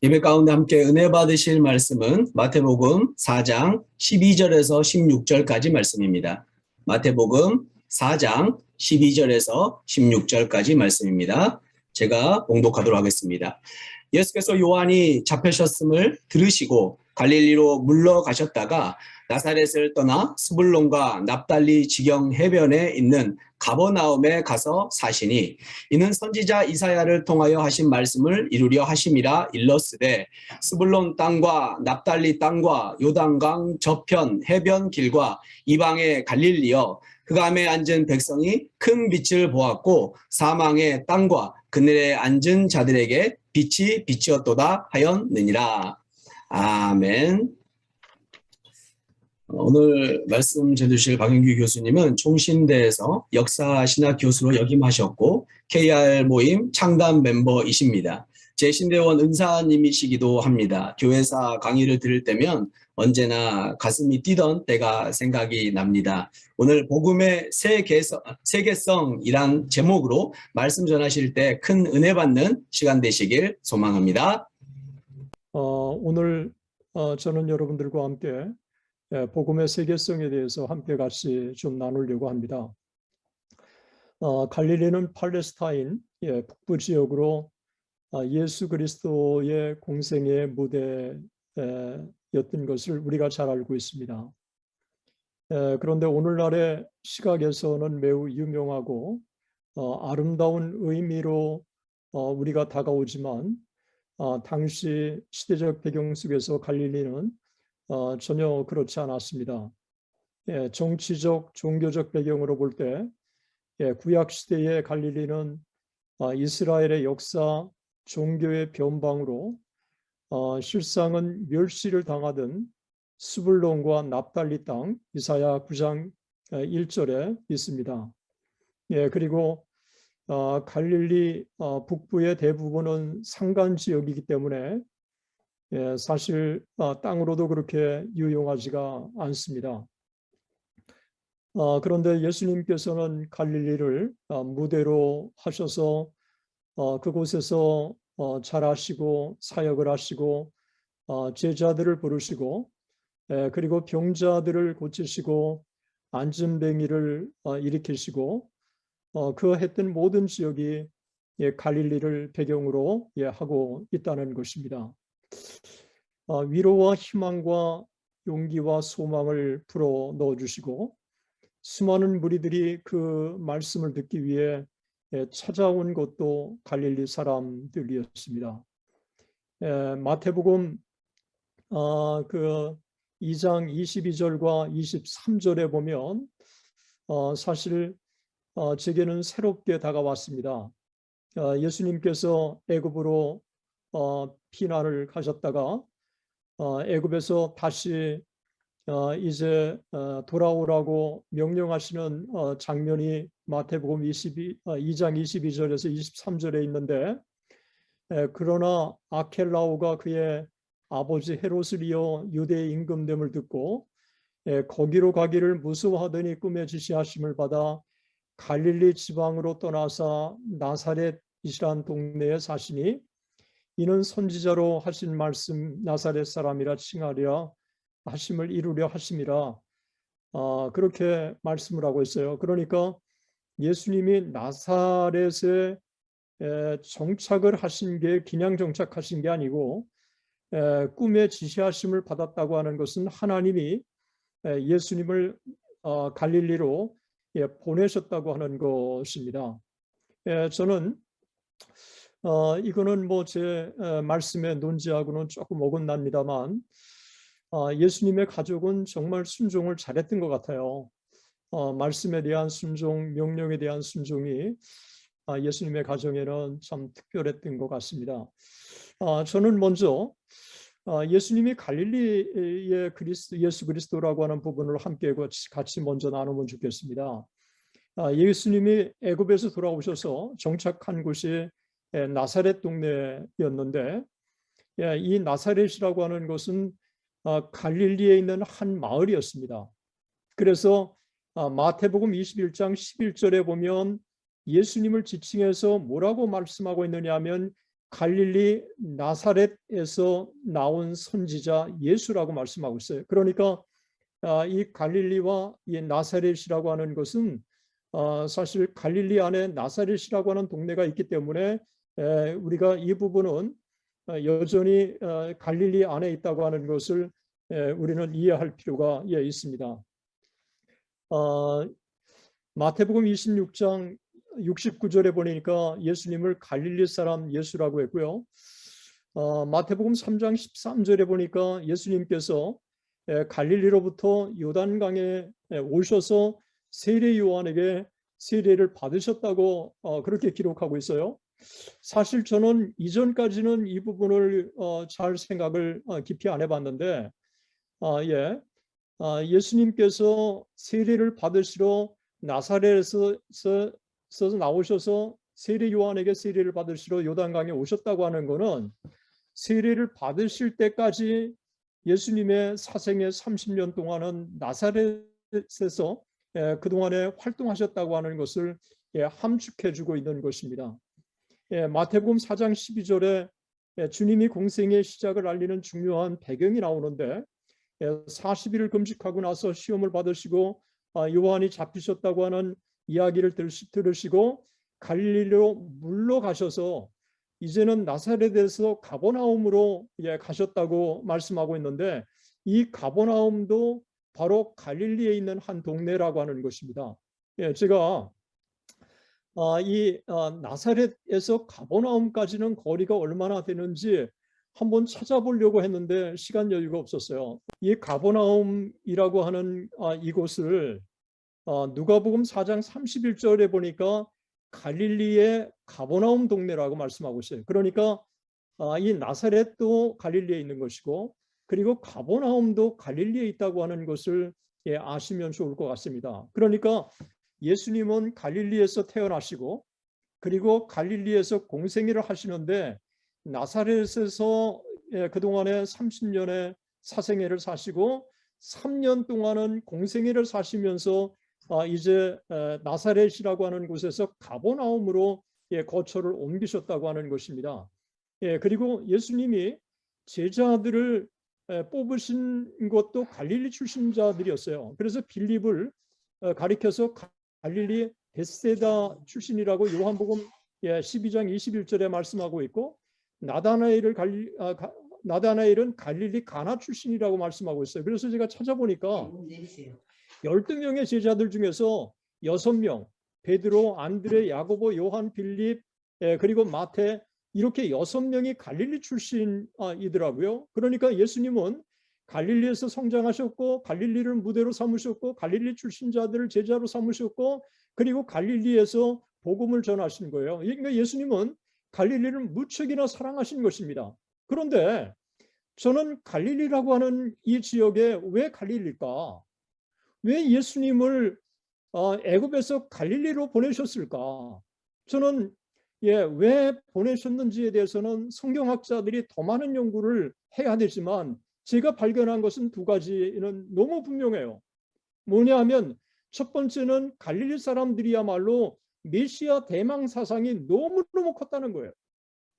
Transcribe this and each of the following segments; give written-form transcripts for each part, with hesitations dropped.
예배 가운데 함께 은혜 받으실 말씀은 마태복음 4장 12절에서 16절까지 말씀입니다. 마태복음 4장 12절에서 16절까지 말씀입니다. 제가 봉독하도록 하겠습니다. 예수께서 요한이 잡히셨음을 들으시고 갈릴리로 물러가셨다가 나사렛을 떠나 스불론과 납달리 지경 해변에 있는 가버나움에 가서 사시니 이는 선지자 이사야를 통하여 하신 말씀을 이루려 하심이라 일렀으되 스불론 땅과 납달리 땅과 요단강 저편 해변 길과 이방의 갈릴리여 흑암에 앉은 백성이 큰 빛을 보았고 사망의 땅과 그늘에 앉은 자들에게 빛이 빛이었도다 하였느니라. 아멘. 오늘 말씀 전해주실 박영규 교수님은 총신대에서 역사신학 교수로 역임하셨고 KR 모임 창단 멤버이십니다. 제 신대원 은사님이시기도 합니다. 교회사 강의를 들을 때면 언제나 가슴이 뛰던 때가 생각이 납니다. 오늘 복음의 세계성이란 제목으로 말씀 전하실 때 큰 은혜 받는 시간 되시길 소망합니다. 오늘 저는 여러분들과 함께 복음의 세계성에 대해서 함께 같이 좀 나누려고 합니다. 갈릴리는 팔레스타인 북부 지역으로 예수 그리스도의 공생의 무대였던 것을 우리가 잘 알고 있습니다. 그런데 오늘날의 시각에서는 매우 유명하고 아름다운 의미로 우리가 다가오지만 당시 시대적 배경 속에서 갈릴리는 전혀 그렇지 않았습니다. 정치적, 종교적 배경으로 볼 때 구약 시대의 갈릴리는 이스라엘의 역사, 종교의 변방으로 실상은 멸시를 당하던 스불론과 납달리 땅, 이사야 9장 1절에 있습니다. 그리고 갈릴리 북부의 대부분은 산간 지역이기 때문에 사실 땅으로도 그렇게 유용하지가 않습니다. 그런데 예수님께서는 갈릴리를 무대로 하셔서 그곳에서 잘하시고 사역을 하시고 제자들을 부르시고 그리고 병자들을 고치시고 안진뱅이를 일으키시고 그 했던 모든 지역이 갈릴리를 배경으로 하고 있다는 것입니다. 위로와 희망과 용기와 소망을 불어 넣어주시고 수많은 무리들이 그 말씀을 듣기 위해 찾아온 것도 갈릴리 사람들이었습니다. 마태복음 그 2장 22절과 23절에 보면 사실 제게는 새롭게 다가왔습니다. 예수님께서 애굽으로 피난을 가셨다가 애굽에서 다시 이제 돌아오라고 명령하시는 장면이 마태복음 2장 22절에서 23절에 있는데 그러나 아켈라오가 그의 아버지 헤롯을 이어 유대의 임금됨을 듣고 거기로 가기를 무서워하더니 꿈에 지시하심을 받아 갈릴리 지방으로 떠나서 나사렛이란 동네에 사시니 이는 선지자로 하신 말씀 나사렛 사람이라 칭하리라 하심을 이루려 하심이라 그렇게 말씀을 하고 있어요. 그러니까 예수님이 나사렛에 정착을 하신 게 그냥 정착하신 게 아니고 꿈에 지시하심을 받았다고 하는 것은 하나님이 예수님을 갈릴리로 보내셨다고 하는 것입니다. 저는 이거는 뭐 제 말씀의 논지하고는 조금 어긋납니다만 예수님의 가족은 정말 순종을 잘했던 것 같아요. 말씀에 대한 순종, 명령에 대한 순종이 예수님의 가정에는 참 특별했던 것 같습니다. 저는 먼저 예수님이 갈릴리의 예수 그리스도라고 하는 부분을 함께 같이 먼저 나누면 좋겠습니다. 예수님이 애굽에서 돌아오셔서 정착한 곳이 나사렛 동네였는데 이 나사렛이라고 하는 것은 갈릴리에 있는 한 마을이었습니다. 그래서 마태복음 21장 11절에 보면 예수님을 지칭해서 뭐라고 말씀하고 있느냐 하면 갈릴리 나사렛에서 나온 선지자 예수라고 말씀하고 있어요. 그러니까 이 갈릴리와 이 나사렛이라고 하는 것은 사실 갈릴리 안에 나사렛이라고 하는 동네가 있기 때문에 우리가 이 부분은 여전히 갈릴리 안에 있다고 하는 것을 우리는 이해할 필요가 있습니다. 마태복음 26장 69절에 보니까 예수님을 갈릴리 사람 예수라고 했고요. 마태복음 3장 13절에 보니까 예수님께서 갈릴리로부터 요단강에 오셔서 세례 요한에게 세례를 받으셨다고 그렇게 기록하고 있어요. 사실 저는 이전까지는 이 부분을 잘 생각을 깊이 안 해봤는데 예수님께서 세례를 받으시러 나사렛에서 나오셔서 세례 요한에게 세례를 받으시러 요단강에 오셨다고 하는 것은 세례를 받으실 때까지 예수님의 사생의 30년 동안은 나사렛에서 그동안에 활동하셨다고 하는 것을 함축해주고 있는 것입니다. 마태복음 4장 12절에 주님이 공생의 시작을 알리는 중요한 배경이 나오는데 40일을 금식하고 나서 시험을 받으시고 요한이 잡히셨다고 하는 이야기를 들으시고 갈릴리로 물러가셔서 이제는 나사렛에서 가버나움으로 가셨다고 말씀하고 있는데 이 가버나움도 바로 갈릴리에 있는 한 동네라고 하는 것입니다. 제가 이 나사렛에서 가버나움까지는 거리가 얼마나 되는지 한번 찾아보려고 했는데 시간 여유가 없었어요. 이 가버나움이라고 하는 이곳을 누가복음 4장 31절에 보니까 갈릴리의 가버나움 동네라고 말씀하고 있어요. 그러니까 이 나사렛도 갈릴리에 있는 것이고 그리고 가버나움도 갈릴리에 있다고 하는 것을 아시면 좋을 것 같습니다. 그러니까 예수님은 갈릴리에서 태어나시고 그리고 갈릴리에서 공생애를 하시는데 나사렛에서 그동안에 30년의 사생애를 사시고 3년 동안은 공생애를 사시면서 이제 나사렛이라고 하는 곳에서 가버나움으로 거처를 옮기셨다고 하는 것입니다. 그리고 예수님이 제자들을 뽑으신 것도 갈릴리 출신 자들이었어요. 그래서 빌립을 가리켜서 갈릴리 베세다 출신이라고 요한복음 12장 21절에 말씀하고 있고 나다나엘은 갈릴리 가나 출신이라고 말씀하고 있어요. 그래서 제가 찾아보니까 12명의 제자들 중에서 6명, 베드로, 안드레, 야고보, 요한, 빌립, 그리고 마태 이렇게 6명이 갈릴리 출신이더라고요. 그러니까 예수님은 갈릴리에서 성장하셨고 갈릴리를 무대로 삼으셨고 갈릴리 출신자들을 제자로 삼으셨고 그리고 갈릴리에서 복음을 전하신 거예요. 그러니까 예수님은 갈릴리를 무척이나 사랑하신 것입니다. 그런데 저는 갈릴리라고 하는 이 지역에 왜 갈릴리일까? 왜 예수님을 애굽에서 갈릴리로 보내셨을까? 저는 왜 보내셨는지에 대해서는 성경학자들이 더 많은 연구를 해야 되지만 제가 발견한 것은 두 가지는 너무 분명해요. 뭐냐 하면 첫 번째는 갈릴리 사람들이야말로 메시아 대망 사상이 너무너무 컸다는 거예요.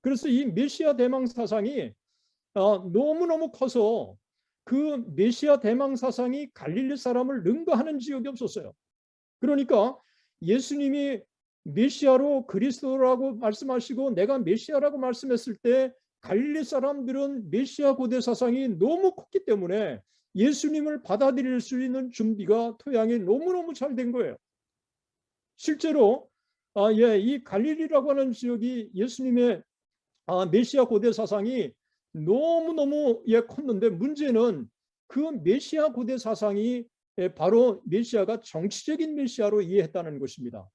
그래서 이 메시아 대망 사상이 너무너무 커서 그 메시아 대망 사상이 갈릴리 사람을 능가하는 지역이 없었어요. 그러니까 예수님이 메시아로 그리스도라고 말씀하시고 내가 메시아라고 말씀했을 때 갈릴리 사람들은 메시아 고대 사상이 너무 컸기 때문에 예수님을 받아들일 수 있는 준비가 토양이 너무너무 잘 된 거예요. 실제로 이 갈릴리라고 하는 지역이 예수님의 메시아 고대 사상이 너무너무 컸는데 문제는 그 메시아 고대 사상이 바로 메시아가 정치적인 메시아로 이해했다는 것입니다.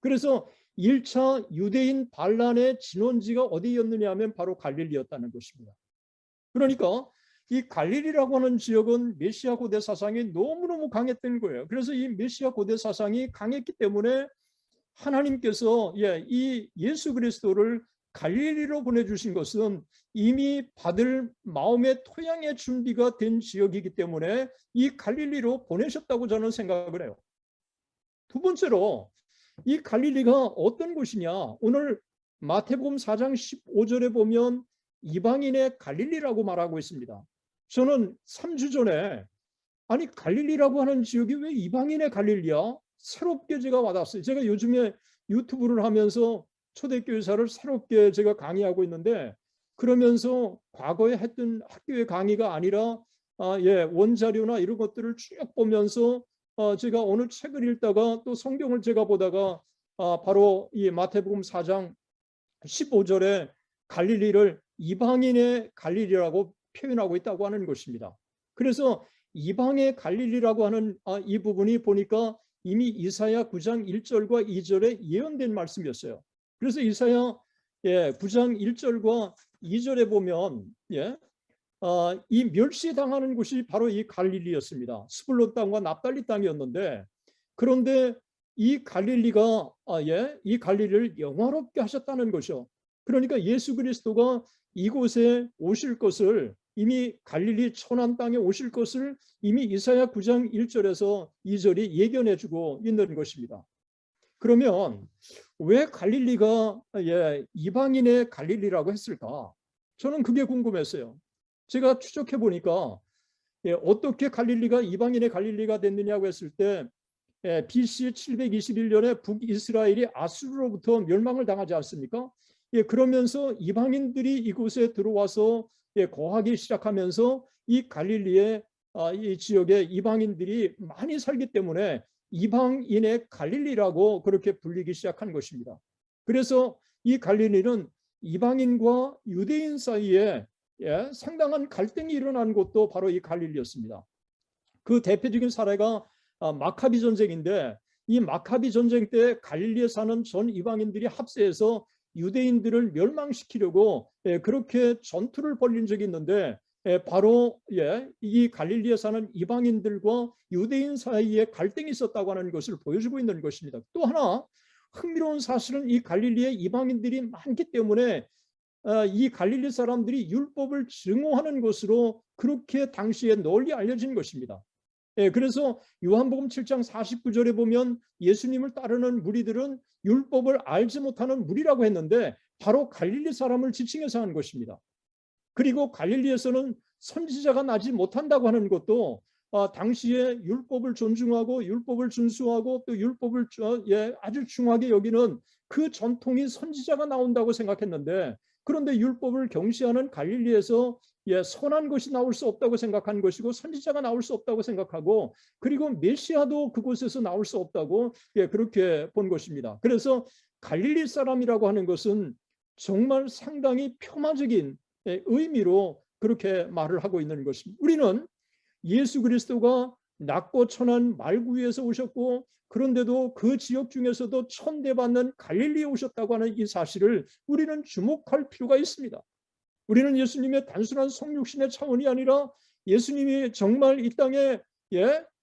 그래서 1차 유대인 반란의 진원지가 어디였느냐 하면 바로 갈릴리였다는 것입니다. 그러니까 이 갈릴리라고 하는 지역은 메시아 고대 사상이 너무너무 강했던 거예요. 그래서 이 메시아 고대 사상이 강했기 때문에 하나님께서 이 예수 그리스도를 갈릴리로 보내주신 것은 이미 받을 마음의 토양의 준비가 된 지역이기 때문에 이 갈릴리로 보내셨다고 저는 생각을 해요. 두 번째로 이 갈릴리가 어떤 곳이냐? 오늘 마태복음 4장 15절에 보면 이방인의 갈릴리라고 말하고 있습니다. 저는 3주 전에 아니 갈릴리라고 하는 지역이 왜 이방인의 갈릴리야? 새롭게 제가 와닿았어요. 제가 요즘에 유튜브를 하면서 초대교회사를 새롭게 제가 강의하고 있는데 그러면서 과거에 했던 학교의 강의가 아니라 원자료나 이런 것들을 쭉 보면서 제가 어느 책을 읽다가 또 성경을 제가 보다가 바로 이 마태복음 4장 15절에 갈릴리를 이방인의 갈릴리라고 표현하고 있다고 하는 것입니다. 그래서 이방의 갈릴리라고 하는 이 부분이 보니까 이미 이사야 9장 1절과 2절에 예언된 말씀이었어요. 그래서 이사야 9장 1절과 2절에 보면 이 멸시당하는 곳이 바로 이 갈릴리였습니다. 스불론 땅과 납달리 땅이었는데 그런데 이 갈릴리가 이 갈릴리를 영화롭게 하셨다는 것이요. 그러니까 예수 그리스도가 이곳에 오실 것을 이미 갈릴리 천안 땅에 오실 것을 이미 이사야 9장 1절에서 2절이 예견해주고 있는 것입니다. 그러면 왜 갈릴리가 이방인의 갈릴리라고 했을까? 저는 그게 궁금했어요. 제가 추적해 보니까 어떻게 갈릴리가 이방인의 갈릴리가 됐느냐고 했을 때 BC 721년에 북이스라엘이 아수르로부터 멸망을 당하지 않습니까? 그러면서 이방인들이 이곳에 들어와서 거하기 시작하면서 이 갈릴리의 이 지역에 이방인들이 많이 살기 때문에 이방인의 갈릴리라고 그렇게 불리기 시작한 것입니다. 그래서 이 갈릴리는 이방인과 유대인 사이에 상당한 갈등이 일어난 곳도 바로 이 갈릴리였습니다. 그 대표적인 사례가 마카비 전쟁인데 이 마카비 전쟁 때 갈릴리에 사는 전 이방인들이 합세해서 유대인들을 멸망시키려고 그렇게 전투를 벌인 적이 있는데 바로 이 갈릴리에 사는 이방인들과 유대인 사이에 갈등이 있었다고 하는 것을 보여주고 있는 것입니다. 또 하나 흥미로운 사실은 이 갈릴리에 이방인들이 많기 때문에 이 갈릴리 사람들이 율법을 증오하는 것으로 그렇게 당시에 널리 알려진 것입니다. 그래서 요한복음 7장 49절에 보면 예수님을 따르는 무리들은 율법을 알지 못하는 무리라고 했는데 바로 갈릴리 사람을 지칭해서 한 것입니다. 그리고 갈릴리에서는 선지자가 나지 못한다고 하는 것도 당시에 율법을 존중하고 율법을 준수하고 또 율법을 아주 중하게 여기는 그 전통이 선지자가 나온다고 생각했는데 그런데 율법을 경시하는 갈릴리에서 선한 것이 나올 수 없다고 생각한 것이고 선지자가 나올 수 없다고 생각하고 그리고 메시아도 그곳에서 나올 수 없다고 그렇게 본 것입니다. 그래서 갈릴리 사람이라고 하는 것은 정말 상당히 폄하적인 의미로 그렇게 말을 하고 있는 것입니다. 우리는 예수 그리스도가 낮고 천한 말구 위에서 오셨고 그런데도 그 지역 중에서도 천대받는 갈릴리에 오셨다고 하는 이 사실을 우리는 주목할 필요가 있습니다. 우리는 예수님의 단순한 성육신의 차원이 아니라 예수님이 정말 이 땅에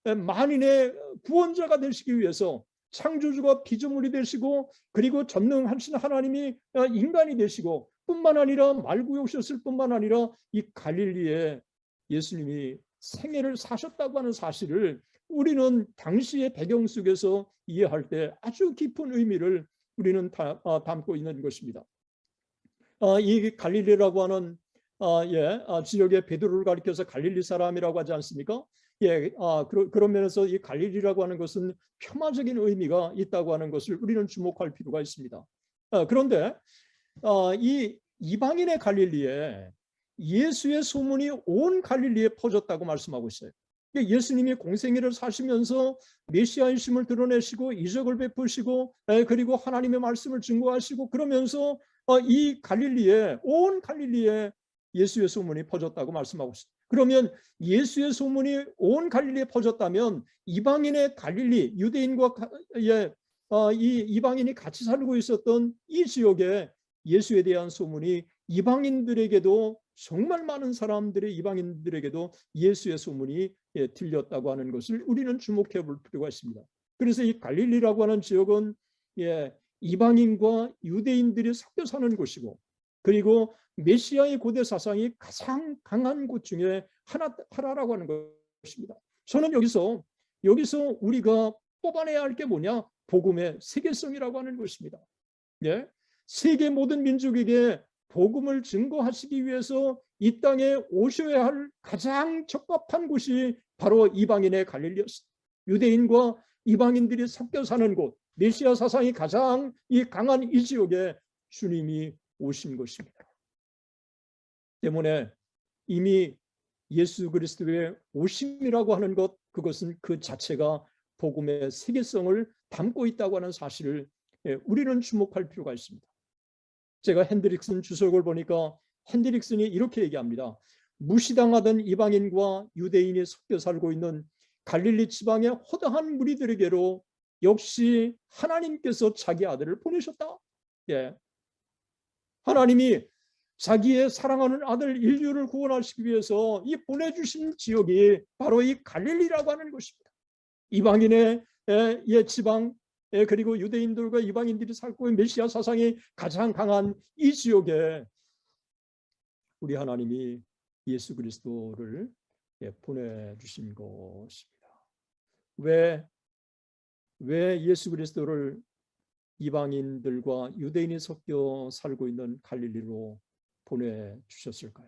만인의 구원자가 되시기 위해서 창조주가 피조물이 되시고 그리고 전능하신 하나님이 인간이 되시고 뿐만 아니라 말구에 오셨을 뿐만 아니라 이 갈릴리에 예수님이 생애를 사셨다고 하는 사실을 우리는 당시의 배경 속에서 이해할 때 아주 깊은 의미를 우리는 담고 있는 것입니다. 이 갈릴리라고 하는 지역의 베드로를 가리켜서 갈릴리 사람이라고 하지 않습니까? 그런 면에서 이 갈릴리라고 하는 것은 폄하적인 의미가 있다고 하는 것을 우리는 주목할 필요가 있습니다. 그런데 이 이방인의 갈릴리에 예수의 소문이 온 갈릴리에 퍼졌다고 말씀하고 있어요. 예수님이 공생애를 사시면서 메시아이심을 드러내시고 이적을 베푸시고 그리고 하나님의 말씀을 증거하시고 그러면서 이 갈릴리에 온 갈릴리에 예수의 소문이 퍼졌다고 말씀하고 있어요. 그러면 예수의 소문이 온 갈릴리에 퍼졌다면 이방인의 갈릴리 유대인과 이 이방인이 같이 살고 있었던 이 지역에 예수에 대한 소문이 이방인들에게도 정말 많은 사람들의 이방인들에게도 예수의 소문이 들렸다고 하는 것을 우리는 주목해 볼 필요가 있습니다. 그래서 이 갈릴리라고 하는 지역은 이방인과 유대인들이 섞여 사는 곳이고 그리고 메시아의 고대 사상이 가장 강한 곳 중에 하나라고 하는 것입니다. 저는 여기서 우리가 뽑아내야 할 게 뭐냐? 복음의 세계성이라고 하는 것입니다. 세계 모든 민족에게 복음을 증거하시기 위해서 이 땅에 오셔야 할 가장 적합한 곳이 바로 이방인의 갈릴리였습니다. 유대인과 이방인들이 섞여 사는 곳, 메시아 사상이 가장 강한 이 지역에 주님이 오신 것입니다. 때문에 이미 예수 그리스도의 오심이라고 하는 것, 그것은 그 자체가 복음의 세계성을 담고 있다고 하는 사실을 우리는 주목할 필요가 있습니다. 제가 핸드릭슨 주석을 보니까 핸드릭슨이 이렇게 얘기합니다. 무시당하던 이방인과 유대인이 섞여 살고 있는 갈릴리 지방의 허다한 무리들에게로 역시 하나님께서 자기 아들을 보내셨다. 하나님이 자기의 사랑하는 아들 인류를 구원하시기 위해서 이 보내주신 지역이 바로 이 갈릴리라고 하는 것입니다. 이방인의 지방, 그리고 유대인들과 이방인들이 살고 있는 메시아 사상이 가장 강한 이 지역에 우리 하나님이 예수 그리스도를 보내주신 것입니다. 왜 예수 그리스도를 이방인들과 유대인이 섞여 살고 있는 갈릴리로 보내주셨을까요?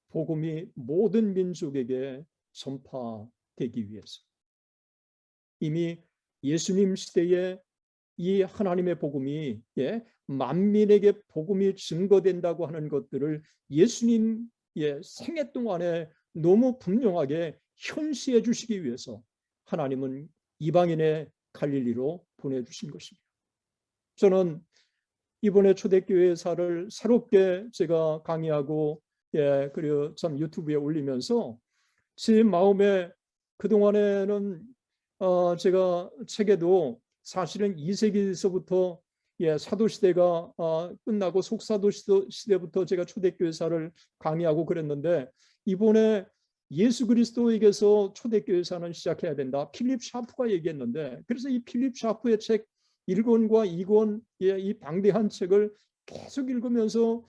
복음이 모든 민족에게 전파되기 위해서. 이미 예수님 시대에 이 하나님의 복음이 만민에게 복음이 증거된다고 하는 것들을 예수님의 생애 동안에 너무 분명하게 현시해 주시기 위해서 하나님은 이방인의 갈릴리로 보내주신 것입니다. 저는 이번에 초대교회사를 새롭게 제가 강의하고 그리고 참 유튜브에 올리면서 제 마음에 그동안에는 제가 책에도 사실은 2세기서부터 사도시대가 끝나고 속사도시대부터 제가 초대교회사를 강의하고 그랬는데 이번에 예수 그리스도에게서 초대교회사는 시작해야 된다. 필립 샤프가 얘기했는데 그래서 이 필립 샤프의 책 1권과 2권 이 방대한 책을 계속 읽으면서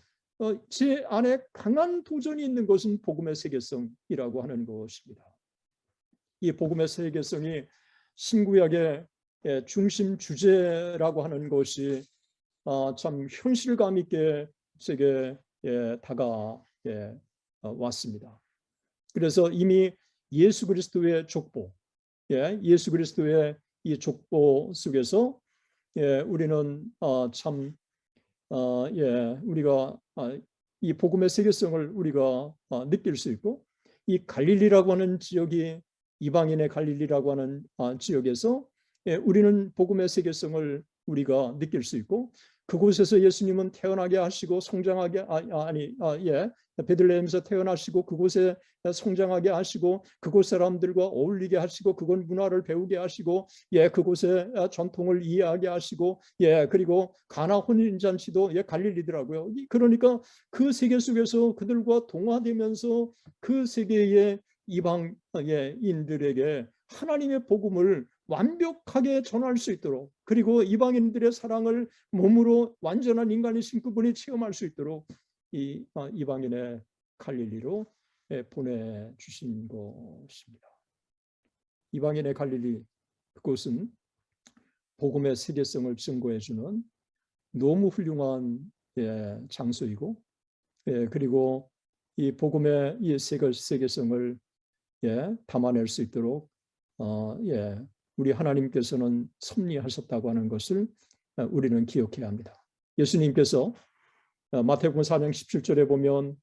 제 안에 강한 도전이 있는 것은 복음의 세계성이라고 하는 것입니다. 이 복음의 세계성이 신구약의 중심 주제라고 하는 것이 참 현실감 있게 제게 다가왔습니다. 그래서 이미 예수 그리스도의 족보, 예수 그리스도의 이 족보 속에서 우리는 우리가 이 복음의 세계성을 우리가 느낄 수 있고 이 갈릴리라고 하는 지역이 이방인의 갈릴리라고 하는 지역에서 우리는 복음의 세계성을 우리가 느낄 수 있고 그곳에서 예수님은 태어나게 하시고 성장하게 베들레헴에서 태어나시고 그곳에 성장하게 하시고 그곳 사람들과 어울리게 하시고 그곳 문화를 배우게 하시고 그곳의 전통을 이해하게 하시고 그리고 가나 혼인잔치도 갈릴리더라고요. 그러니까 그 세계 속에서 그들과 동화되면서 그 세계의 이방인들에게 하나님의 복음을 완벽하게 전할 수 있도록 그리고 이방인들의 사랑을 몸으로 완전한 인간이신 그분이 체험할 수 있도록 이 이방인의 갈릴리로 보내주신 것입니다. 이방인의 갈릴리, 그곳은 복음의 세계성을 증거해주는 너무 훌륭한 장소이고 그리고 이 복음의 이 세계성을 담아낼 수 있도록 우리 하나님께서는 섭리하셨다고 하는 것을 우리는 기억해야 합니다. 예수님께서 마태복음 4장 17절에 보면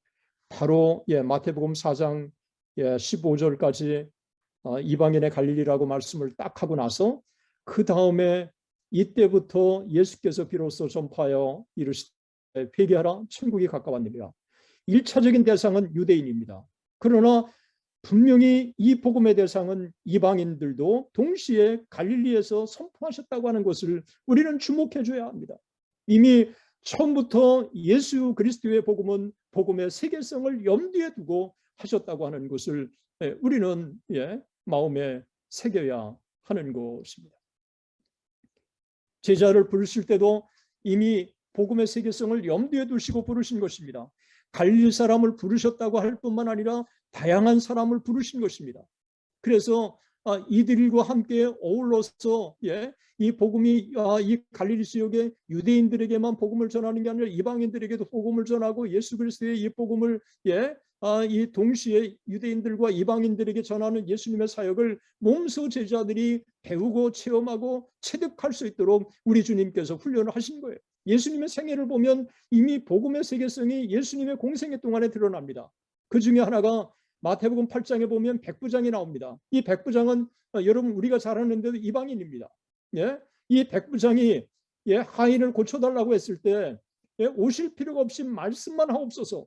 바로 마태복음 4장 15절까지 이방인의 갈릴리라고 말씀을 딱 하고 나서 그 다음에 이때부터 예수께서 비로소 전파하여 이르시되 회개하라 천국이 가까웠느니라. 1차적인 대상은 유대인입니다. 그러나 분명히 이 복음의 대상은 이방인들도 동시에 갈릴리에서 선포하셨다고 하는 것을 우리는 주목해 줘야 합니다. 이미 처음부터 예수 그리스도의 복음은 복음의 세계성을 염두에 두고 하셨다고 하는 것을 우리는 마음에 새겨야 하는 것입니다. 제자를 부르실 때도 이미 복음의 세계성을 염두에 두시고 부르신 것입니다. 갈릴리 사람을 부르셨다고 할 뿐만 아니라 다양한 사람을 부르신 것입니다. 그래서 이들과 함께 어울러서 이 복음이 이 갈릴리 지역의 유대인들에게만 복음을 전하는 게 아니라 이방인들에게도 복음을 전하고 예수 그리스도의 이 복음을 이 동시에 유대인들과 이방인들에게 전하는 예수님의 사역을 몸소 제자들이 배우고 체험하고 체득할 수 있도록 우리 주님께서 훈련을 하신 거예요. 예수님의 생애를 보면 이미 복음의 세계성이 예수님의 공생애 동안에 드러납니다. 그 중에 하나가 마태복음 8장에 보면 백부장이 나옵니다. 이 백부장은 여러분 우리가 잘 아는데도 이방인입니다. 이 백부장이 하인을 고쳐달라고 했을 때 오실 필요가 없이 말씀만 하옵소서.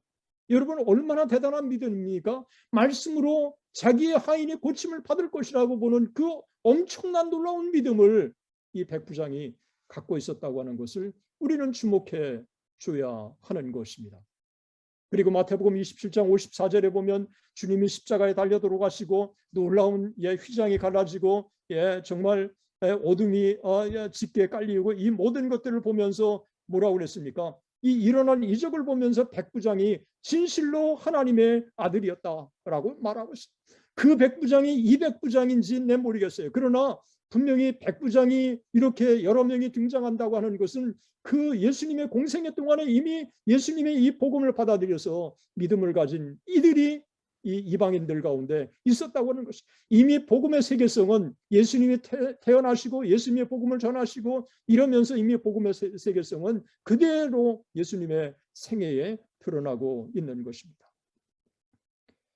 여러분 얼마나 대단한 믿음입니까? 말씀으로 자기의 하인이 고침을 받을 것이라고 보는 그 엄청난 놀라운 믿음을 이 백부장이 갖고 있었다고 하는 것을 우리는 주목해 줘야 하는 것입니다. 그리고 마태복음 27장 54절에 보면 주님이 십자가에 달려 돌아가시고 놀라운 휘장이 갈라지고 정말 어둠이 짙게 깔리고 이 모든 것들을 보면서 뭐라고 그랬습니까? 이 일어난 이적을 보면서 백부장이 진실로 하나님의 아들이었다라고 말하고 있어요. 그 백부장이 이 백부장인지 내 모르겠어요. 그러나 분명히 백부장이 이렇게 여러 명이 등장한다고 하는 것은 그 예수님의 공생애 동안에 이미 예수님의 이 복음을 받아들여서 믿음을 가진 이들이 이 이방인들 가운데 있었다고 하는 것이, 이미 복음의 세계성은 예수님이 태어나시고 예수님의 복음을 전하시고 이러면서 이미 복음의 세계성은 그대로 예수님의 생애에 드러나고 있는 것입니다.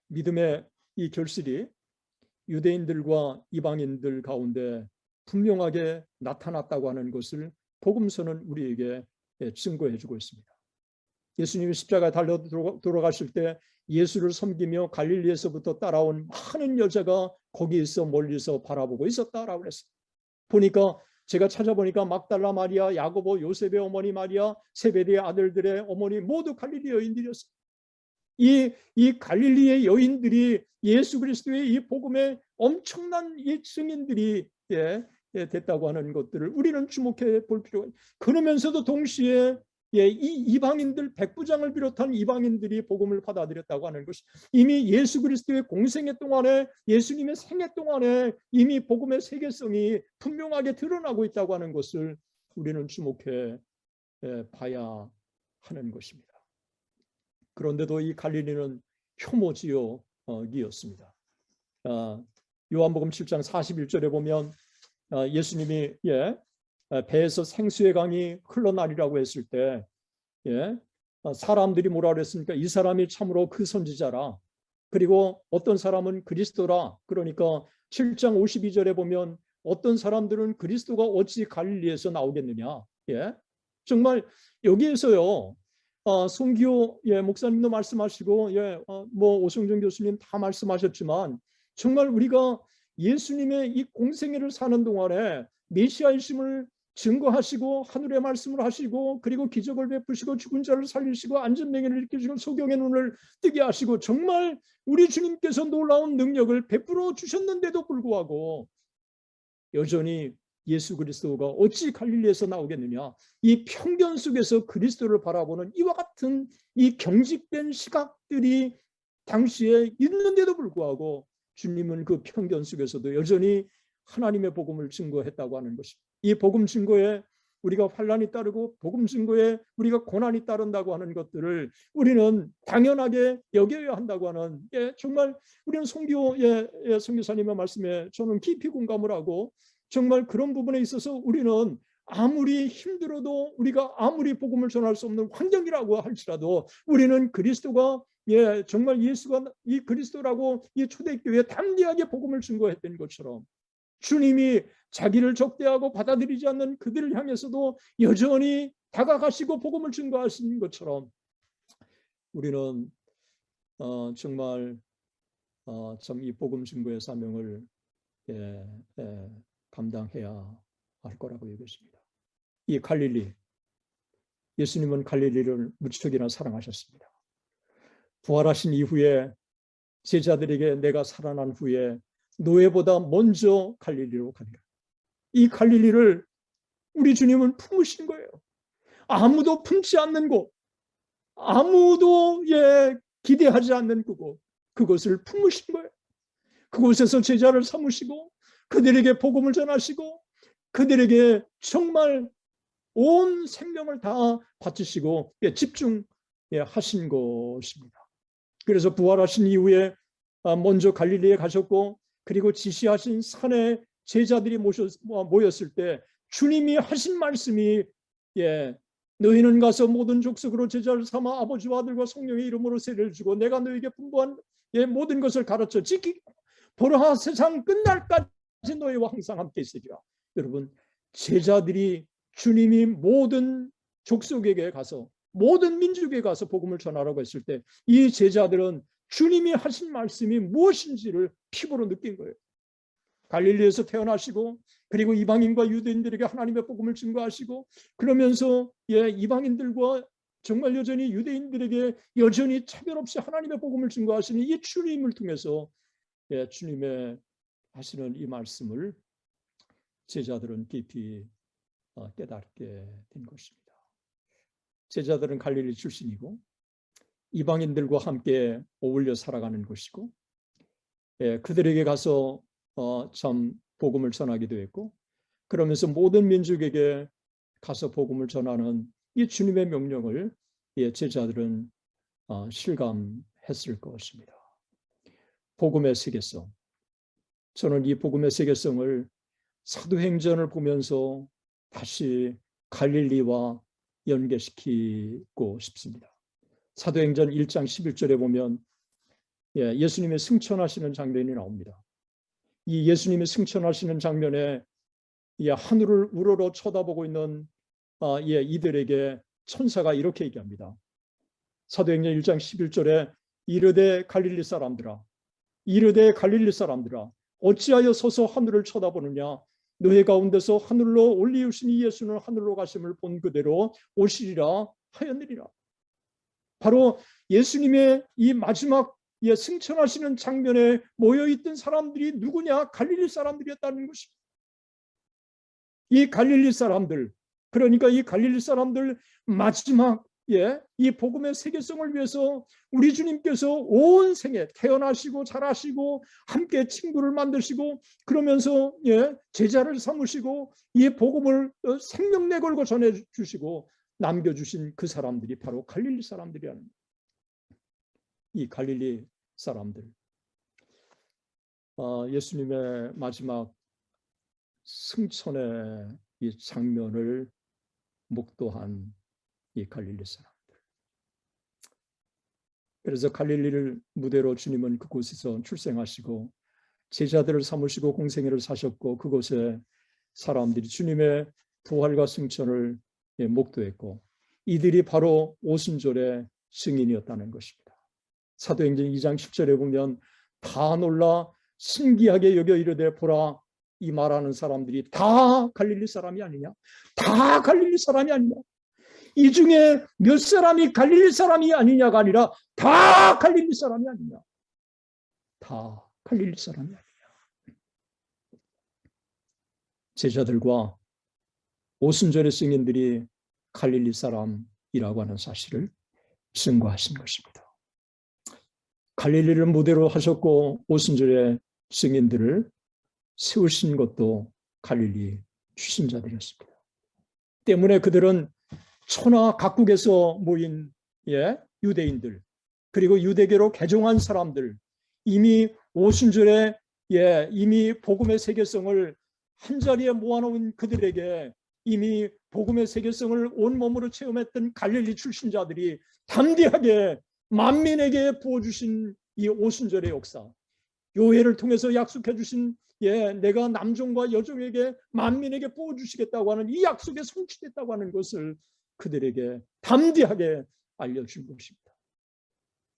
믿음의 이 결실이 유대인들과 이방인들 가운데 분명하게 나타났다고 하는 것을 복음서는 우리에게 증거해 주고 있습니다. 예수님이 십자가에 달려 돌아가실 때 예수를 섬기며 갈릴리에서부터 따라온 많은 여자가 거기에서 멀리서 바라보고 있었다라고 그랬어요. 보니까 제가 찾아보니까 막달라 마리아, 야고보, 요셉의 어머니 마리아, 세베대의 아들들의 어머니 모두 갈릴리 여인들이었어요. 이 갈릴리의 여인들이 예수 그리스도의 이 복음의 엄청난 이 증인들이 됐다고 하는 것들을 우리는 주목해 볼 필요가 있어요. 그러면서도 동시에 이 이방인들, 백부장을 비롯한 이방인들이 복음을 받아들였다고 하는 것이 이미 예수 그리스도의 공생애 동안에 예수님의 생애 동안에 이미 복음의 세계성이 분명하게 드러나고 있다고 하는 것을 우리는 주목해 봐야 하는 것입니다. 그런데도 이 갈릴리는 혐오지역이었습니다. 요한복음 7장 41절에 보면 예수님이 배에서 생수의 강이 흘러나리라고 했을 때 사람들이 뭐라 그랬습니까? 이 사람이 참으로 그 선지자라. 그리고 어떤 사람은 그리스도라. 그러니까 7장 52절에 보면 어떤 사람들은 그리스도가 어찌 갈릴리에서 나오겠느냐. 정말 여기에서요. 송기호 목사님도 말씀하시고 오성정 교수님 다 말씀하셨지만 정말 우리가 예수님의 이 공생애를 사는 동안에 메시아이심을 증거하시고 하늘의 말씀을 하시고 그리고 기적을 베푸시고 죽은 자를 살리시고 안전명예를 일으키시고 소경의 눈을 뜨게 하시고 정말 우리 주님께서 놀라운 능력을 베풀어 주셨는데도 불구하고 여전히 예수 그리스도가 어찌 갈릴리에서 나오겠느냐, 이 편견 속에서 그리스도를 바라보는 이와 같은 이 경직된 시각들이 당시에 있는데도 불구하고 주님은 그 편견 속에서도 여전히 하나님의 복음을 증거했다고 하는 것입니다. 이 복음 증거에 우리가 환난이 따르고 복음 증거에 우리가 고난이 따른다고 하는 것들을 우리는 당연하게 여겨야 한다고 하는 정말 우리는 송기호 선교사님의 말씀에 저는 깊이 공감을 하고 정말 그런 부분에 있어서 우리는 아무리 힘들어도 우리가 아무리 복음을 전할 수 없는 환경이라고 할지라도 우리는 그리스도가 정말 예수가 이 그리스도라고 이 초대교회에 담대하게 복음을 증거했던 것처럼 주님이 자기를 적대하고 받아들이지 않는 그들을 향해서도 여전히 다가가시고 복음을 증거하신 것처럼 우리는 정말 참 이 복음 증거의 사명을 감당해야 할 거라고 여겼습니다. 이 갈릴리, 예수님은 갈릴리를 무척이나 사랑하셨습니다. 부활하신 이후에 제자들에게 내가 살아난 후에 노예보다 먼저 갈릴리로 가리라. 이 갈릴리를 우리 주님은 품으신 거예요. 아무도 품지 않는 곳, 아무도 기대하지 않는 그곳, 그것을 품으신 거예요. 그곳에서 제자를 삼으시고 그들에게 복음을 전하시고 그들에게 정말 온 생명을 다 바치시고 집중하신 것입니다. 그래서 부활하신 이후에 먼저 갈릴리에 가셨고 그리고 지시하신 산에 제자들이 모였을 때 주님이 하신 말씀이 너희는 가서 모든 족속으로 제자를 삼아 아버지와 아들과 성령의 이름으로 세례를 주고 내가 너희에게 분부한 모든 것을 가르쳐 지키고 보라 세상 끝날까지 너희와 항상 함께 있으리라. 여러분, 제자들이 주님이 모든 족속에게 가서 모든 민족에 가서 복음을 전하라고 했을 때 이 제자들은 주님이 하신 말씀이 무엇인지를 피부로 느낀 거예요. 갈릴리에서 태어나시고 그리고 이방인과 유대인들에게 하나님의 복음을 증거하시고 그러면서 이방인들과 정말 여전히 유대인들에게 여전히 차별 없이 하나님의 복음을 증거하시는 이 주님을 통해서 주님의 하시는 이 말씀을 제자들은 깊이 깨닫게 된 것입니다. 제자들은 갈릴리 출신이고 이방인들과 함께 어울려 살아가는 것이고 그들에게 가서 참 복음을 전하기도 했고 그러면서 모든 민족에게 가서 복음을 전하는 이 주님의 명령을 제자들은 실감했을 것입니다. 복음의 세계성. 저는 이 복음의 세계성을 사도행전을 보면서 다시 갈릴리와 연계시키고 싶습니다. 사도행전 1장 11절에 보면 예수님의 승천하시는 장면이 나옵니다. 이 예수님의 승천하시는 장면에 하늘을 우러러 쳐다보고 있는 이들에게 천사가 이렇게 얘기합니다. 사도행전 1장 11절에 이르되 갈릴리 사람들아 어찌하여 서서 하늘을 쳐다보느냐 너희 가운데서 하늘로 올리우신 이 예수는 하늘로 가심을 본 그대로 오시리라 하였느니라. 바로 예수님의 이 마지막 승천하시는 장면에 모여있던 사람들이 누구냐? 갈릴리 사람들이었다는 것입니다. 이 갈릴리 사람들, 그러니까 이 갈릴리 사람들 마지막 이 복음의 세계성을 위해서 우리 주님께서 온 생에 태어나시고 자라시고 함께 친구를 만드시고 그러면서 제자를 삼으시고 이 복음을 생명 내걸고 전해주시고 남겨주신 그 사람들이 바로 갈릴리 사람들이라는 이 갈릴리 사람들. 예수님의 마지막 승천의 이 장면을 목도한 이 갈릴리 사람들. 그래서 갈릴리를 무대로 주님은 그곳에서 출생하시고 제자들을 삼으시고 공생애를 사셨고 그곳에 사람들이 주님의 부활과 승천을 목도했고 이들이 바로 오순절의 증인이었다는 것입니다. 사도행전 2장 10절에 보면 다 놀라 신기하게 여겨 이르되 보라 이 말하는 사람들이 다 갈릴리 사람이 아니냐? 다 갈릴리 사람이 아니냐? 이 중에 몇 사람이 갈릴리 사람이 아니냐가 아니라 다 갈릴리 사람이 아니냐? 다 갈릴리 사람이 아니냐? 제자들과 오순절의 증인들이 갈릴리 사람이라고 하는 사실을 증거하신 것입니다. 갈릴리를 무대로 하셨고 오순절의 증인들을 세우신 것도 갈릴리 출신 자들이었습니다. 때문에 그들은 천하 각국에서 모인 유대인들 그리고 유대교로 개종한 사람들 이미 오순절에 이미 복음의 세계성을 한자리에 모아놓은 그들에게 이미 복음의 세계성을 온몸으로 체험했던 갈릴리 출신 자들이 담대하게 만민에게 부어주신 이 오순절의 역사 교회를 통해서 약속해 주신 내가 남종과 여종에게 만민에게 부어주시겠다고 하는 이 약속에 성취됐다고 하는 것을 그들에게 담대하게 알려준 것입니다.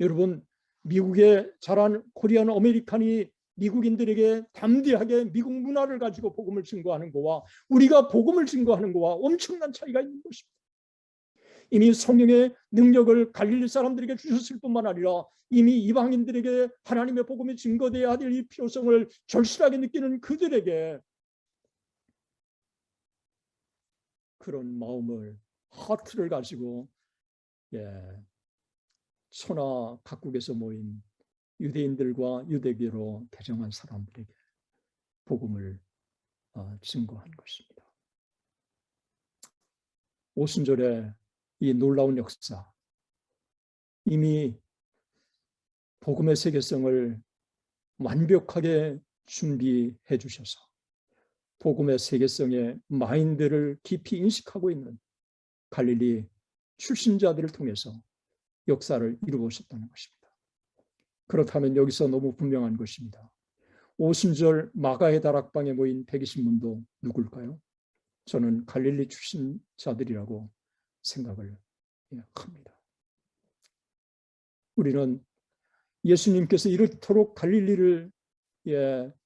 여러분 미국에 자란 코리안 아메리칸이 미국인들에게 담대하게 미국 문화를 가지고 복음을 증거하는 것과 우리가 복음을 증거하는 것과 엄청난 차이가 있는 것입니다. 이미 성령의 능력을 갈릴리 사람들에게 주셨을 뿐만 아니라 이미 이방인들에게 하나님의 복음이 증거되어야 될 이 필요성을 절실하게 느끼는 그들에게 그런 마음을 하트를 가지고 천하 각국에서 모인 유대인들과 유대교로 개종한 사람들에게 복음을 증거한 것입니다. 오순절의 이 놀라운 역사, 이미 복음의 세계성을 완벽하게 준비해 주셔서 복음의 세계성의 마인드를 깊이 인식하고 있는 갈릴리 출신자들을 통해서 역사를 이루어졌다는 것입니다. 그렇다면 여기서 너무 분명한 것입니다. 오순절 마가의 다락방에 모인 120문도 누굴까요? 저는 갈릴리 출신자들이라고 생각을 합니다. 우리는 예수님께서 이렇도록 갈릴리를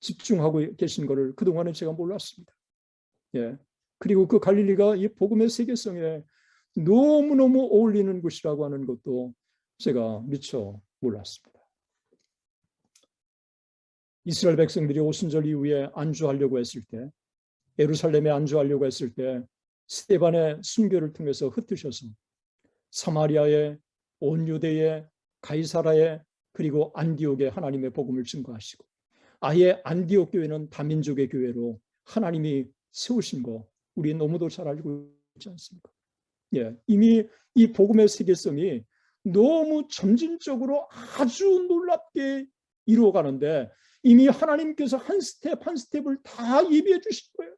집중하고 계신 것을 그동안에 제가 몰랐습니다. 그리고 그 갈릴리가 이 복음의 세계성에 너무너무 어울리는 곳이라고 하는 것도 제가 미처 몰랐습니다. 이스라엘 백성들이 오순절 이후에 안주하려고 했을 때, 예루살렘에 안주하려고 했을 때 스데반의 순교를 통해서 흩으셔서 사마리아에, 온 유대에, 가이사라에, 그리고 안디옥에 하나님의 복음을 증거하시고 아예 안디옥 교회는 다민족의 교회로 하나님이 세우신 거 우리 너무도 잘 알고 있지 않습니까? 이미 이 복음의 세계성이 너무 점진적으로 아주 놀랍게 이루어가는데 이미 하나님께서 한 스텝 한 스텝을 다 예비해 주신 거예요.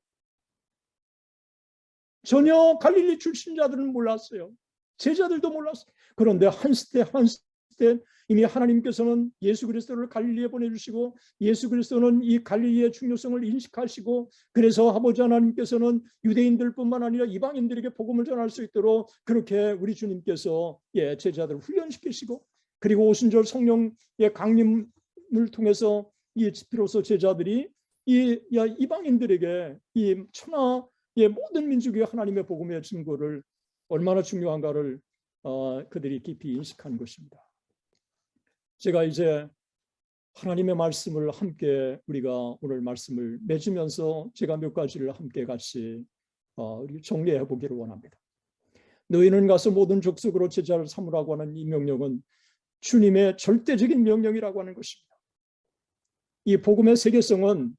전혀 갈릴리 출신자들은 몰랐어요. 제자들도 몰랐어요. 그런데 한 스텝 한 스텝 이미 하나님께서는 예수 그리스도를 갈릴리에 보내주시고 예수 그리스도는 이 갈릴리의 중요성을 인식하시고 그래서 아버지 하나님께서는 유대인들뿐만 아니라 이방인들에게 복음을 전할 수 있도록 그렇게 우리 주님께서 제자들을 훈련시키시고 그리고 오순절 성령의 강림을 통해서 비로소 제자들이 이방인들에게 이 천하의 모든 민족의 하나님의 복음의 증거를 얼마나 중요한가를 그들이 깊이 인식한 것입니다. 제가 이제 하나님의 말씀을 함께 우리가 오늘 말씀을 맺으면서 제가 몇 가지를 함께 같이 정리해 보기를 원합니다. 너희는 가서 모든 족속으로 제자를 삼으라고 하는 이 명령은 주님의 절대적인 명령이라고 하는 것입니다. 이 복음의 세계성은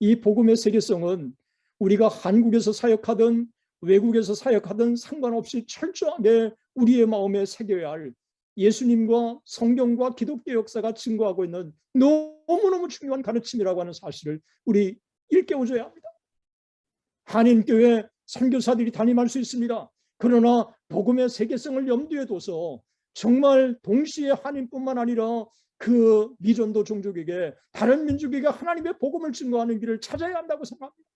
이 복음의 세계성은 우리가 한국에서 사역하든 외국에서 사역하든 상관없이 철저하게 우리의 마음에 새겨야 할 예수님과 성경과 기독교 역사가 증거하고 있는 너무너무 중요한 가르침이라고 하는 사실을 우리 일깨워줘야 합니다. 한인교회 선교사들이 담임할 수 있습니다. 그러나 복음의 세계성을 염두에 둬서 정말 동시에 한인뿐만 아니라 그 미전도 종족에게 다른 민족에게 하나님의 복음을 증거하는 길을 찾아야 한다고 생각합니다.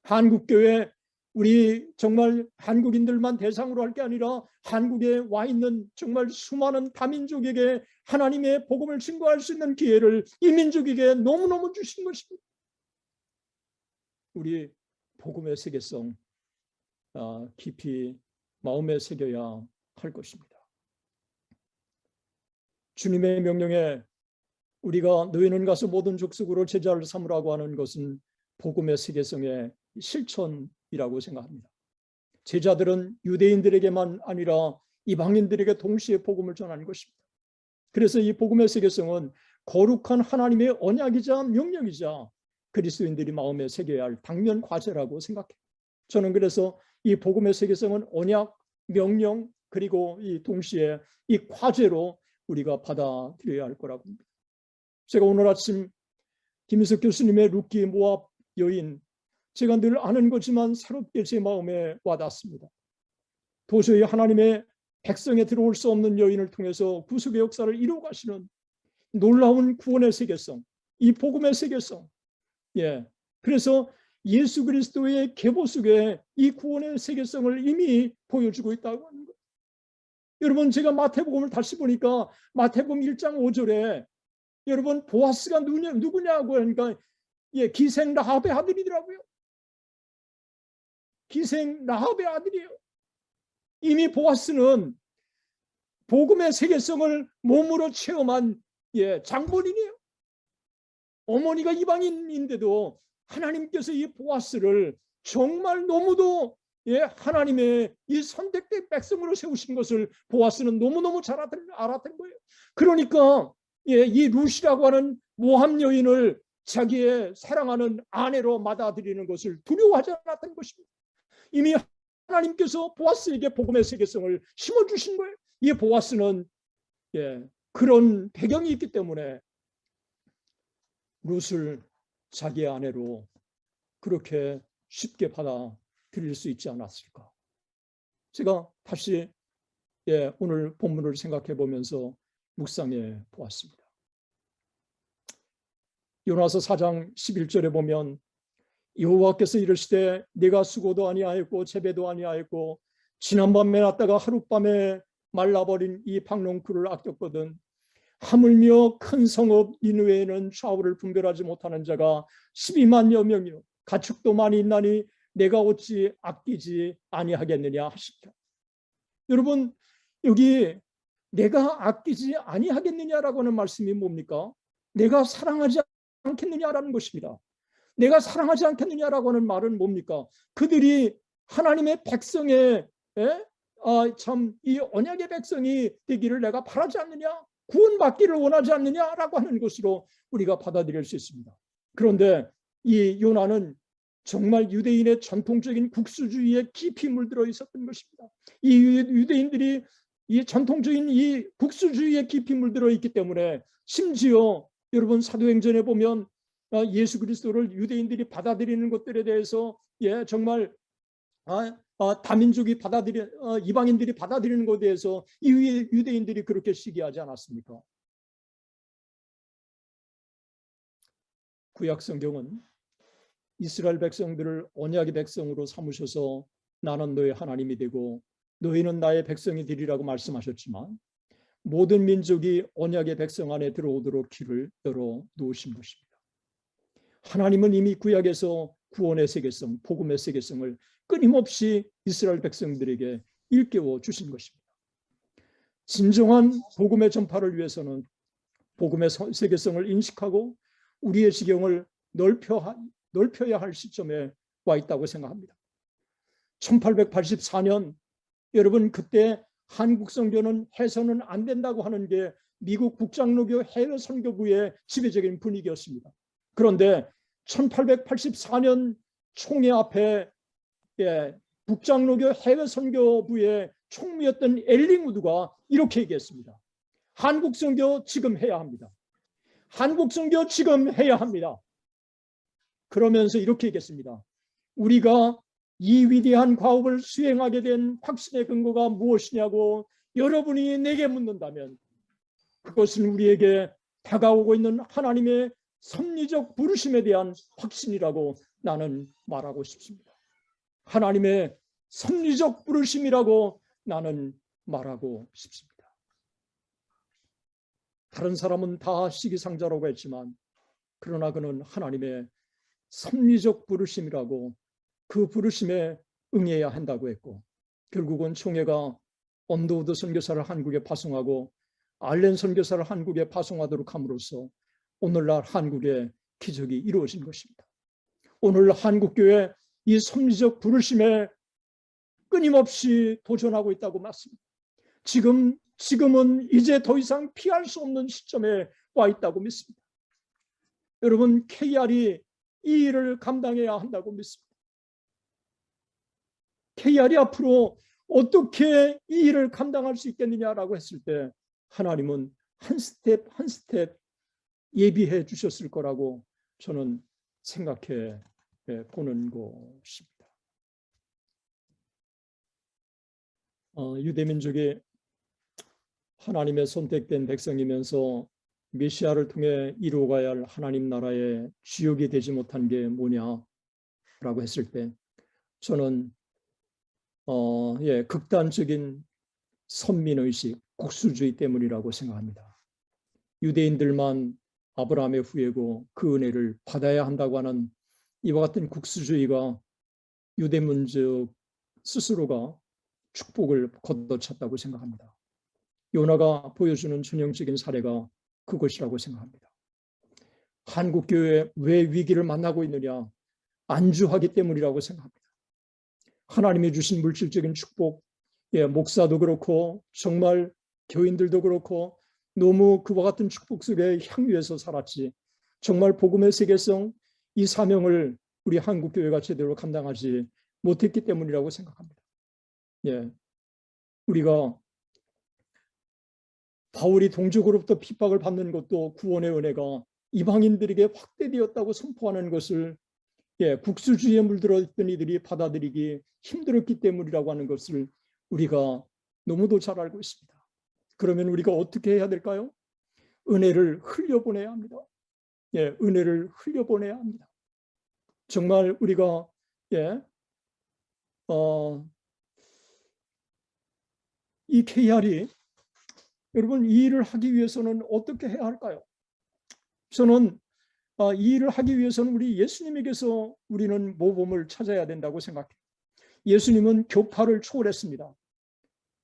한국교회 우리 정말 한국인들만 대상으로 할 게 아니라 한국에 와 있는 정말 수많은 다민족에게 하나님의 복음을 증거할 수 있는 기회를 이 민족에게 너무너무 주신 것입니다. 우리 복음의 세계성 깊이 마음에 새겨야 할 것입니다. 주님의 명령에 우리가 너희는 가서 모든 족속으로 제자를 삼으라고 하는 것은 복음의 세계성의 실천이라고 생각합니다. 제자들은 유대인들에게만 아니라 이방인들에게 동시에 복음을 전하는 것입니다. 그래서 이 복음의 세계성은 거룩한 하나님의 언약이자 명령이자 그리스도인들이 마음에 새겨야 할 당면 과제라고 생각해요. 저는 그래서 이 복음의 세계성은 언약, 명령 그리고 이 동시에 이 과제로 우리가 받아들여야 할 거라고 합니다. 제가 오늘 아침 김희석 교수님의 룻기 모압 여인 제가 늘 아는 거지만 새롭게 제 마음에 와닿습니다. 도저히 하나님의 백성에 들어올 수 없는 여인을 통해서 구속의 역사를 이루어 가시는 놀라운 구원의 세계성, 이 복음의 세계성. 그래서 예수 그리스도의 계보 속에 이 구원의 세계성을 이미 보여주고 있다고 하는 거예요. 여러분 제가 마태복음을 다시 보니까 마태복음 1장 5절에 여러분 보아스가 누구냐고 하니까 기생 라합의 아들이더라고요. 기생 라합의 아들이에요. 이미 보아스는 복음의 세계성을 몸으로 체험한 장본인이에요. 어머니가 이방인인데도 하나님께서 이 보아스를 정말 너무도 하나님의 이 선택된 백성으로 세우신 것을 보아스는 너무너무 잘 알았던 거예요. 그러니까 이 룻이라고 하는 모함 여인을 자기의 사랑하는 아내로 받아들이는 것을 두려워하지 않았던 것입니다. 이미 하나님께서 보아스에게 복음의 세계성을 심어주신 거예요. 이 보아스는 그런 배경이 있기 때문에 룻을 자기의 아내로 그렇게 쉽게 받아들일 수 있지 않았을까. 제가 다시 오늘 본문을 생각해 보면서 묵상해 보았습니다. 요나서 4장 11절에 보면 여호와께서 이르시되 내가 수고도 아니하였고 재배도 아니하였고 지난밤에 났다가 하룻밤에 말라버린 이 박농쿨을 아꼈거든. 하물며 큰 성읍 니느웨에는 좌우를 분별하지 못하는 자가 12만여 명이요 가축도 많이 있나니 내가 어찌 아끼지 아니하겠느냐 하시니라. 여러분, 여기 내가 아끼지 아니하겠느냐라고 하는 말씀이 뭡니까? 내가 사랑하지 않겠느냐라는 것입니다. 내가 사랑하지 않겠느냐라고 하는 말은 뭡니까? 그들이 하나님의 백성의 참 이 언약의 백성이 되기를 내가 바라지 않느냐? 구원받기를 원하지 않느냐라고 하는 것으로 우리가 받아들일 수 있습니다. 그런데 이 요나는 정말 유대인의 전통적인 국수주의에 깊이 물들어 있었던 것입니다. 이 유대인들이 이 전통적인 이 국수주의에 깊이 물들어 있기 때문에 심지어 여러분 사도행전에 보면 예수 그리스도를 유대인들이 받아들이는 것들에 대해서 정말 다민족이 이방인들이 받아들이는 것에 대해서 이 유대인들이 그렇게 시기하지 않았습니까? 구약 성경은 이스라엘 백성들을 언약의 백성으로 삼으셔서 나는 너의 하나님이 되고 너희는 나의 백성이 되리라고 말씀하셨지만 모든 민족이 언약의 백성 안에 들어오도록 길을 열어 놓으신 것입니다. 하나님은 이미 구약에서 구원의 세계성, 복음의 세계성을 끊임없이 이스라엘 백성들에게 일깨워 주신 것입니다. 진정한 복음의 전파를 위해서는 복음의 세계성을 인식하고 우리의 지경을 넓혀야 할 시점에 와 있다고 생각합니다. 1884년 여러분 그때 한국 선교는 해서는 안 된다고 하는 게 미국 북장로교 해외 선교부의 지배적인 분위기였습니다. 그런데 1884년 총회 앞에 북장로교 해외 선교부의 총무였던 엘링우드가 이렇게 얘기했습니다. 한국 선교 지금 해야 합니다. 한국 선교 지금 해야 합니다. 그러면서 이렇게 얘기했습니다. 우리가 이 위대한 과업을 수행하게 된 확신의 근거가 무엇이냐고 여러분이 내게 묻는다면 그것은 우리에게 다가오고 있는 하나님의 섭리적 부르심에 대한 확신이라고 나는 말하고 싶습니다. 하나님의 섭리적 부르심이라고 나는 말하고 싶습니다. 다른 사람은 다 시기상자라고 했지만 그러나 그는 하나님의 섭리적 부르심이라고 그 부르심에 응해야 한다고 했고 결국은 총회가 언더우드 선교사를 한국에 파송하고 알렌 선교사를 한국에 파송하도록 함으로써 오늘날 한국의 기적이 이루어진 것입니다. 오늘 한국교회 이 섭리적 부르심에 끊임없이 도전하고 있다고 말씀합니다. 지금은 이제 더 이상 피할 수 없는 시점에 와 있다고 믿습니다. 여러분 KR이 이 일을 감당해야 한다고 믿습니다. KR이 앞으로 어떻게 이 일을 감당할 수 있겠느냐라고 했을 때 하나님은 한 스텝 한 스텝 예비해 주셨을 거라고 저는 생각해 보는 것입니다. 유대민족이 하나님의 선택된 백성이면서 메시아를 통해 이루어가야 할 하나님 나라의 주역이 되지 못한 게 뭐냐라고 했을 때 저는 극단적인 선민의식, 국수주의 때문이라고 생각합니다. 유대인들만 아브라함의 후예고 그 은혜를 받아야 한다고 하는 이와 같은 국수주의가 유대민족 스스로가 축복을 걷어찼다고 생각합니다. 요나가 보여주는 전형적인 사례가 그것이라고 생각합니다. 한국교회 왜 위기를 만나고 있느냐? 안주하기 때문이라고 생각합니다. 하나님이 주신 물질적인 축복, 목사도 그렇고 정말 교인들도 그렇고 너무 그와 같은 축복 속에 향유해서 살았지. 정말 복음의 세계성, 이 사명을 우리 한국교회가 제대로 감당하지 못했기 때문이라고 생각합니다. 우리가 바울이 동족으로부터 핍박을 받는 것도 구원의 은혜가 이방인들에게 확대되었다고 선포하는 것을 국수주의에 물들어 있던 이들이 받아들이기 힘들었기 때문이라고 하는 것을 우리가 너무도 잘 알고 있습니다. 그러면 우리가 어떻게 해야 될까요? 은혜를 흘려보내야 합니다. 은혜를 흘려보내야 합니다. 정말 우리가 이 KR이 여러분 이 일을 하기 위해서는 어떻게 해야 할까요? 저는 이 일을 하기 위해서는 우리 예수님에게서 우리는 모범을 찾아야 된다고 생각해요. 예수님은 교파를 초월했습니다.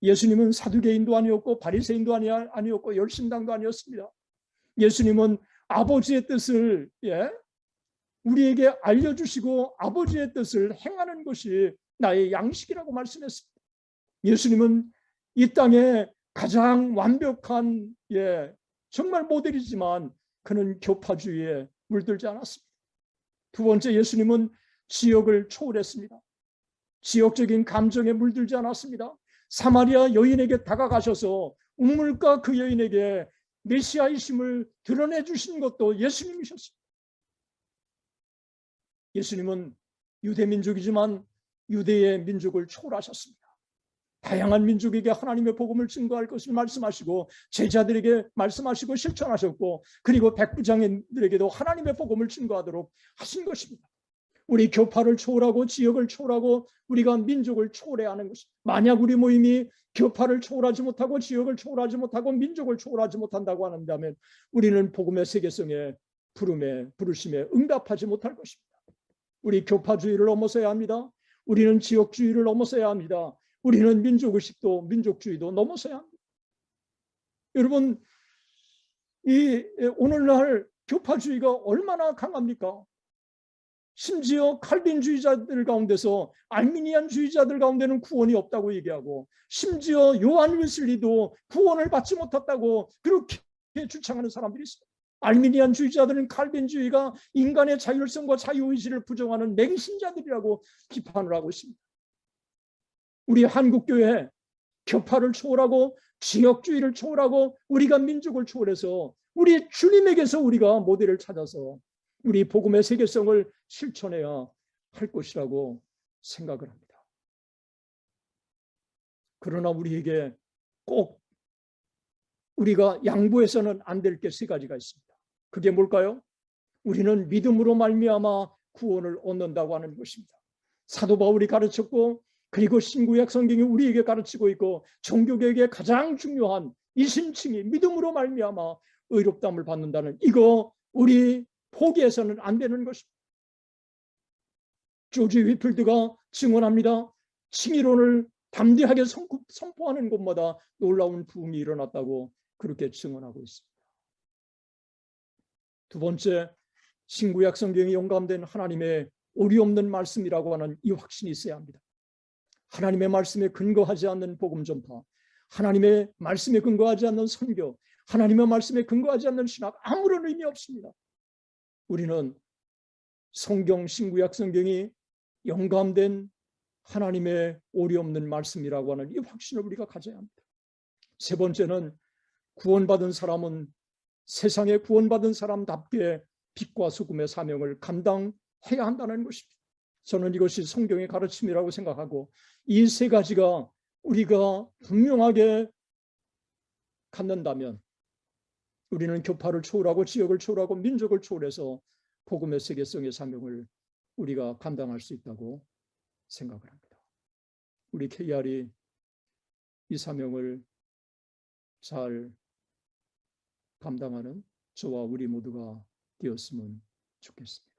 예수님은 사두개인도 아니었고 바리새인도 아니었고 열심당도 아니었습니다. 예수님은 아버지의 뜻을 우리에게 알려주시고 아버지의 뜻을 행하는 것이 나의 양식이라고 말씀했습니다. 예수님은 이 땅에 가장 완벽한 정말 모델이지만 그는 교파주의에 물들지 않았습니다. 두 번째, 예수님은 지역을 초월했습니다. 지역적인 감정에 물들지 않았습니다. 사마리아 여인에게 다가가셔서 우물가 그 여인에게 메시아이심을 드러내 주신 것도 예수님이셨습니다. 예수님은 유대민족이지만 유대의 민족을 초월하셨습니다. 다양한 민족에게 하나님의 복음을 증거할 것을 말씀하시고 제자들에게 말씀하시고 실천하셨고 그리고 백부장들에게도 하나님의 복음을 증거하도록 하신 것입니다. 우리 교파를 초월하고 지역을 초월하고 우리가 민족을 초월해야 하는 것입니다. 만약 우리 모임이 교파를 초월하지 못하고 지역을 초월하지 못하고 민족을 초월하지 못한다고 한다면 우리는 복음의 세계성에 부르심에 응답하지 못할 것입니다. 우리 교파주의를 넘어서야 합니다. 우리는 지역주의를 넘어서야 합니다. 우리는 민족의식도 민족주의도 넘어서야 합니다. 여러분, 오늘날 교파주의가 얼마나 강합니까? 심지어 칼빈주의자들 가운데서 알미니안주의자들 가운데는 구원이 없다고 얘기하고 심지어 요한 웨슬리도 구원을 받지 못했다고 그렇게 주장하는 사람들이 있어요. 알미니안주의자들은 칼빈주의가 인간의 자율성과 자유의지를 부정하는 맹신자들이라고 비판을 하고 있습니다. 우리 한국교회 교파를 초월하고 지역주의를 초월하고 우리가 민족을 초월해서 우리 주님에게서 우리가 모델을 찾아서 우리 복음의 세계성을 실천해야 할 것이라고 생각을 합니다. 그러나 우리에게 꼭 우리가 양보해서는 안 될 게 세 가지가 있습니다. 그게 뭘까요? 우리는 믿음으로 말미암아 구원을 얻는다고 하는 것입니다. 사도 바울이 가르쳤고 그리고 신구약 성경이 우리에게 가르치고 있고 종교개혁의 가장 중요한 이심층이 믿음으로 말미암아 의롭다함을 받는다는 이거 우리 포기해서는 안 되는 것입니다. 조지 휘필드가 증언합니다. 칭의론을 담대하게 선포하는 곳마다 놀라운 부흥이 일어났다고 그렇게 증언하고 있습니다. 두 번째, 신구약 성경이 영감된 하나님의 오리 없는 말씀이라고 하는 이 확신이 있어야 합니다. 하나님의 말씀에 근거하지 않는 복음 전파, 하나님의 말씀에 근거하지 않는 선교, 하나님의 말씀에 근거하지 않는 신학 아무런 의미 없습니다. 우리는 성경 신구약 성경이 영감된 하나님의 오리 없는 말씀이라고 하는 이 확신을 우리가 가져야 합니다. 세 번째는 구원받은 사람은 세상에 구원받은 사람답게 빛과 소금의 사명을 감당해야 한다는 것입니다. 저는 이것이 성경의 가르침이라고 생각하고 이 세 가지가 우리가 분명하게 갖는다면 우리는 교파를 초월하고 지역을 초월하고 민족을 초월해서 복음의 세계성의 사명을 우리가 감당할 수 있다고 생각을 합니다. 우리 KR이 이 사명을 잘 감당하는 저와 우리 모두가 되었으면 좋겠습니다.